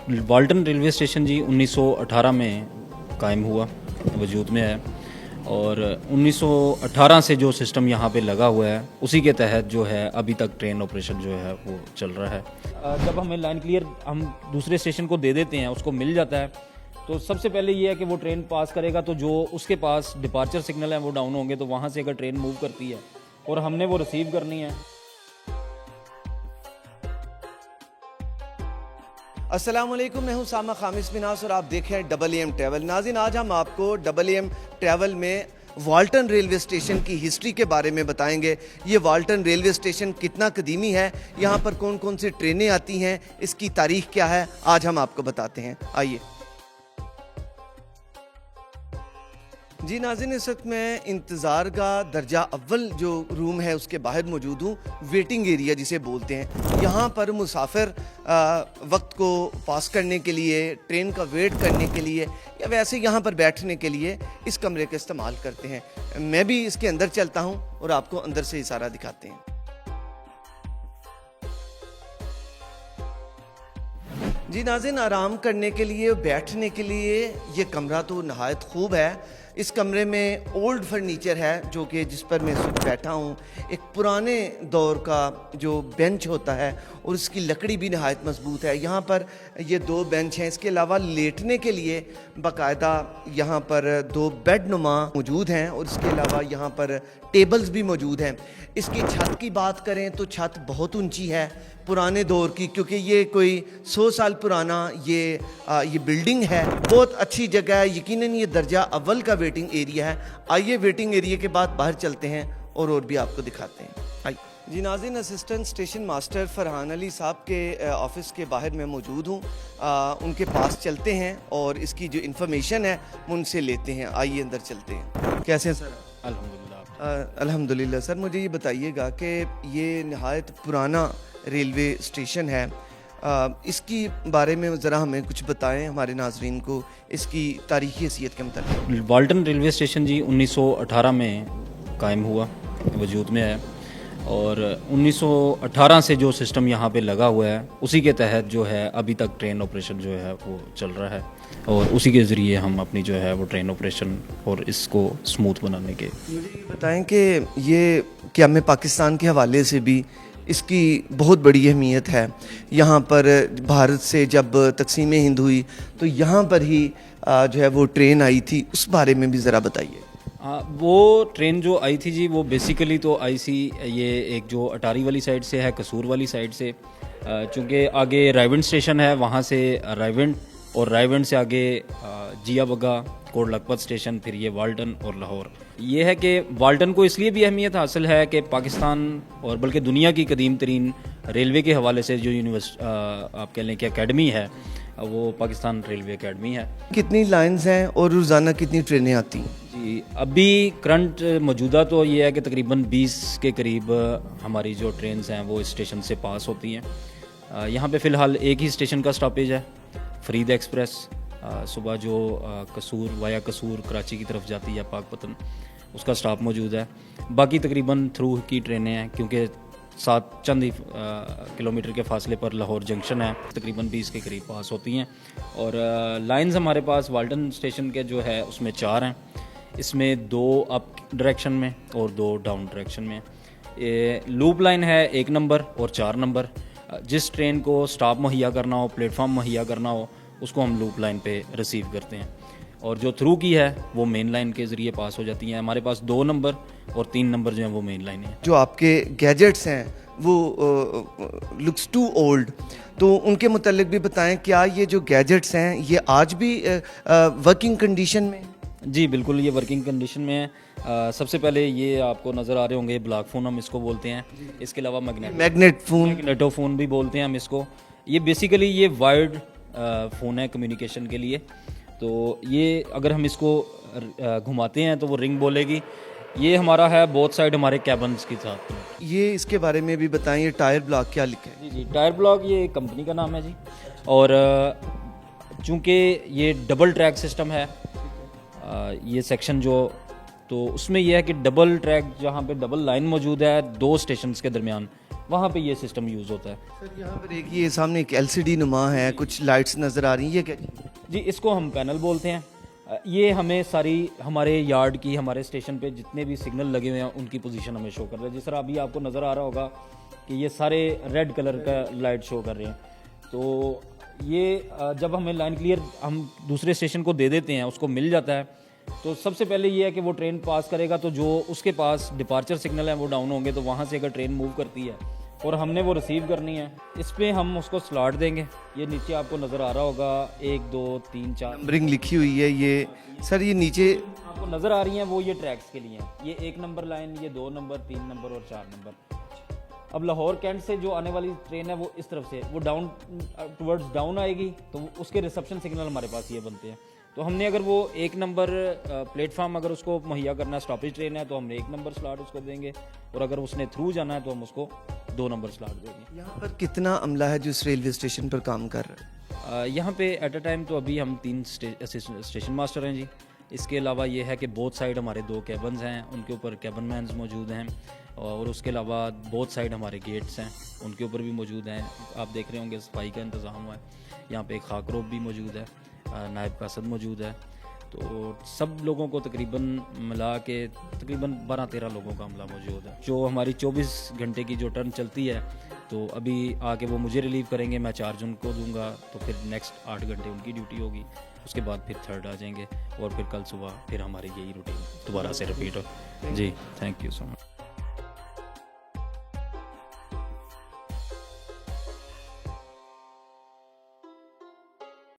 Walton railway station जी 1918 में कायम हुआ, वजूद में है। और 1918 से जो सिस्टम यहाँ पे लगा हुआ है उसी के तहत जो है अभी तक ट्रेन ऑपरेशन जो है वो चल रहा है। जब हमें लाइन क्लियर हम दूसरे स्टेशन को दे देते हैं, उसको मिल जाता है, तो सबसे पहले ये है कि वो ट्रेन पास करेगा तो जो उसके पास डिपार्चर सिग्नल है वो डाउन होंगे, तो वहाँ से अगर ट्रेन मूव करती है और हमने वो रिसीव करनी है। अस्सलाम वालेकुम, मैं हूं सामा खामिस मिनास और आप देख रहे हैं WM ट्रैवल। नाज़रीन, आज हम आपको WM ट्रैवल में वाल्टन रेलवे स्टेशन की हिस्ट्री के बारे में बताएंगे। ये वाल्टन रेलवे स्टेशन कितना कदीमी है, यहाँ पर कौन कौन सी ट्रेनें आती हैं, इसकी तारीख क्या है, आज हम आपको बताते हैं। आइए जी नाज़रीन, इस वक्त मैं इंतज़ार का दर्जा अव्वल जो रूम है उसके बाहर मौजूद हूँ। वेटिंग एरिया जिसे बोलते हैं, यहाँ पर मुसाफिर वक्त को पास करने के लिए, ट्रेन का वेट करने के लिए या वैसे यहाँ पर बैठने के लिए इस कमरे का इस्तेमाल करते हैं। मैं भी इसके अंदर चलता हूँ और आपको अंदर से ही सारा दिखाते हैं। जी नाज़रीन, आराम करने के लिए, बैठने के लिए ये कमरा तो नहायत खूब है। इस कमरे में ओल्ड फर्नीचर है जो कि जिस पर मैं इस वक्त बैठा हूँ। एक पुराने दौर का जो बेंच होता है और इसकी लकड़ी भी नहायत मजबूत है। यहाँ पर ये दो बेंच हैं, इसके अलावा लेटने के लिए बाकायदा यहाँ पर दो बेड नुमा मौजूद हैं और इसके अलावा यहाँ पर टेबल्स भी मौजूद हैं। इसकी छत की बात करें तो छत बहुत ऊंची है, पुराने दौर की, क्योंकि ये कोई 100 साल पुराना ये बिल्डिंग है। बहुत अच्छी जगह है, यकीनन ये दर्जा अव्वल का वेटिंग एरिया है। आइए वेटिंग एरिया के बाद बाहर चलते हैं और भी आपको दिखाते हैं। आइए जी नाज़रीन, assistant station master Farhan Ali साहब के ऑफिस के बाहर मैं मौजूद हूँ। उनके पास चलते हैं और इसकी जो इन्फॉर्मेशन है वो उनसे लेते हैं। आइए अंदर चलते हैं। कैसे हैं सर? अल्हम्दुलिल्लाह। सर मुझे ये बताइएगा कि ये नहायत पुराना रेलवे स्टेशन है, इसकी बारे में ज़रा हमें कुछ बताएं, हमारे नाजरीन को इसकी तारीख़ी हैसियत के मतलब। वाल्टन रेलवे स्टेशन जी 1918 में कायम हुआ, वजूद में है। और 1918 से जो सिस्टम यहाँ पे लगा हुआ है उसी के तहत जो है अभी तक ट्रेन ऑपरेशन जो है वो चल रहा है और उसी के ज़रिए हम अपनी जो है वो ट्रेन ऑपरेशन और इसको स्मूथ बनाने के। मुझे ये बताएं कि ये क्या में पाकिस्तान के हवाले से भी इसकी बहुत बड़ी अहमियत है। यहाँ पर भारत से जब तकसीम हिंद हुई तो यहाँ पर ही जो है वो ट्रेन आई थी, उस बारे में भी ज़रा बताइए। वो ट्रेन जो आई थी जी वो बेसिकली तो आई सी ये एक जो अटारी वाली साइड से है, कसूर वाली साइड से, चूँकि आगे रायवंड स्टेशन है, वहाँ से रायवंड और रायवंड से आगे जिया बगा, कोट लखपत स्टेशन, फिर ये वाल्टन और लाहौर। ये है कि वाल्टन को इसलिए भी अहमियत हासिल है कि पाकिस्तान और बल्कि दुनिया की कदीम तरीन रेलवे के हवाले से जो आप कह लें कि एकेडमी है वो पाकिस्तान रेलवे एकेडमी है। कितनी लाइंस हैं और रोज़ाना कितनी ट्रेनें आती हैं? जी अभी करंट मौजूदा तो ये है कि तकरीबन 20 के करीब हमारी जो ट्रेन्स हैं वो इस स्टेशन से पास होती हैं। यहाँ पे फ़िलहाल एक ही स्टेशन का स्टॉपेज है, फरीद एक्सप्रेस। सुबह जो कसूर वाया कसूर कराची की तरफ जाती है पाकपतन, उसका स्टॉप मौजूद है। बाकी तकरीबन थ्रू की ट्रेनें हैं, क्योंकि 7 चंद ही किलोमीटर के फासले पर लाहौर जंक्शन है, तकरीबन 20 के करीब पास होती हैं। और लाइंस हमारे पास वाल्टन स्टेशन के जो है उसमें 4 हैं, इसमें 2 अप डायरेक्शन में और 2 डाउन डायरेक्शन में। लूप लाइन है 1 नंबर और 4 नंबर। जिस ट्रेन को स्टॉप मुहैया करना हो, प्लेटफॉर्म मुहैया करना हो, उसको हम लूप लाइन पे रिसीव करते हैं। और जो थ्रू की है वो मेन लाइन के ज़रिए पास हो जाती हैं। हमारे पास 2 नंबर और 3 नंबर जो हैं वो मेन लाइन है। जो आपके गैजेट्स हैं वो लुक्स टू ओल्ड, तो उनके मुतालिक भी बताएं, क्या ये जो गैजेट्स हैं ये आज भी वर्किंग कंडीशन में? जी बिल्कुल, ये वर्किंग कंडीशन में है। सबसे पहले ये आपको नज़र आ रहे होंगे ब्लॉक फ़ोन हम इसको बोलते हैं। इसके अलावा मैग्नेटो फ़ोन भी बोलते हैं हम इसको। ये बेसिकली ये वायर्ड फ़ोन है कम्युनिकेशन के लिए। तो ये अगर हम इसको घुमाते हैं तो वो रिंग बोलेगी। ये हमारा है बोथ साइड हमारे कैबन्स के साथ। ये इसके बारे में भी बताएं, ये टायर ब्लॉक क्या लिखा है? जी टायर ब्लॉक ये कंपनी का नाम है जी। और चूँकि ये डबल ट्रैक सिस्टम है, ये सेक्शन जो, तो उसमें यह है कि डबल ट्रैक जहाँ पे डबल लाइन मौजूद है 2 स्टेशंस के दरमियान, वहाँ पे ये सिस्टम यूज़ होता है। सर यहाँ पर एक ये सामने एक LCD नुमा है, कुछ लाइट्स नज़र आ रही हैं, ये क्या? जी, इसको हम पैनल बोलते हैं। ये हमें सारी हमारे यार्ड की, हमारे स्टेशन पे जितने भी सिग्नल लगे हुए हैं उनकी पोजीशन हमें शो कर रहा है। जिस तरह अभी आपको नज़र आ रहा होगा कि ये सारे रेड कलर का लाइट शो कर रहे हैं। तो ये जब हमें लाइन क्लियर हम दूसरे स्टेशन को दे देते हैं, उसको मिल जाता है, तो सबसे पहले ये है कि वो ट्रेन पास करेगा तो जो उसके पास डिपार्चर सिग्नल है वो डाउन होंगे, तो वहाँ से अगर ट्रेन मूव करती है और हमने वो रिसीव करनी है, इस पर हम उसको स्लॉट देंगे। ये नीचे आपको नज़र आ रहा होगा 1 2 3 4 नंबरिंग लिखी हुई है ये। सर ये नीचे आपको नज़र आ रही हैं वो ये ट्रैक्स के लिए हैं। ये 1 नंबर लाइन, ये 2 नंबर, 3 नंबर और 4 नंबर। अब लाहौर कैंट से जो आने वाली ट्रेन है वो इस तरफ से वो डाउन टुवर्ड्स डाउन आएगी, तो उसके रिसेप्शन सिग्नल हमारे पास ये बनते हैं। तो हमने अगर वो 1 नंबर प्लेटफार्म अगर उसको मुहैया करना है, स्टॉपेज ट्रेन है, तो हम 1 नंबर स्लॉट उसको देंगे, और अगर उसने थ्रू जाना है तो हम उसको 2 नंबर स्लॉट देंगे। यहाँ पर कितना अमला है जो इस रेलवे स्टेशन पर काम कर रहा है? यहाँ पे एट अ टाइम तो अभी हम 3 स्टेशन मास्टर हैं जी। इसके अलावा ये है कि बोथ साइड हमारे 2 कैबन्स हैं, उनके ऊपर कैबन मैन्स मौजूद हैं, और उसके अलावा बोथ साइड हमारे गेट्स हैं, उनके ऊपर भी मौजूद हैं। आप देख रहे होंगे सफाई का इंतज़ाम हुआ है। यहाँ पे एक खाकरोब भी मौजूद है, नायब कासद मौजूद है। तो सब लोगों को तकरीबन मिला के तकरीबन 12-13 लोगों का अमला मौजूद है। जो हमारी 24 घंटे की जो टर्न चलती है, तो अभी आके वो मुझे रिलीव करेंगे, मैं चार्ज उनको दूंगा, तो फिर नेक्स्ट 8 घंटे उनकी ड्यूटी होगी, उसके बाद फिर थर्ड आ जाएंगे, और फिर कल सुबह फिर हमारी यही रूटीन दोबारा से रिपीट हो। जी, थैंक यू सो मच।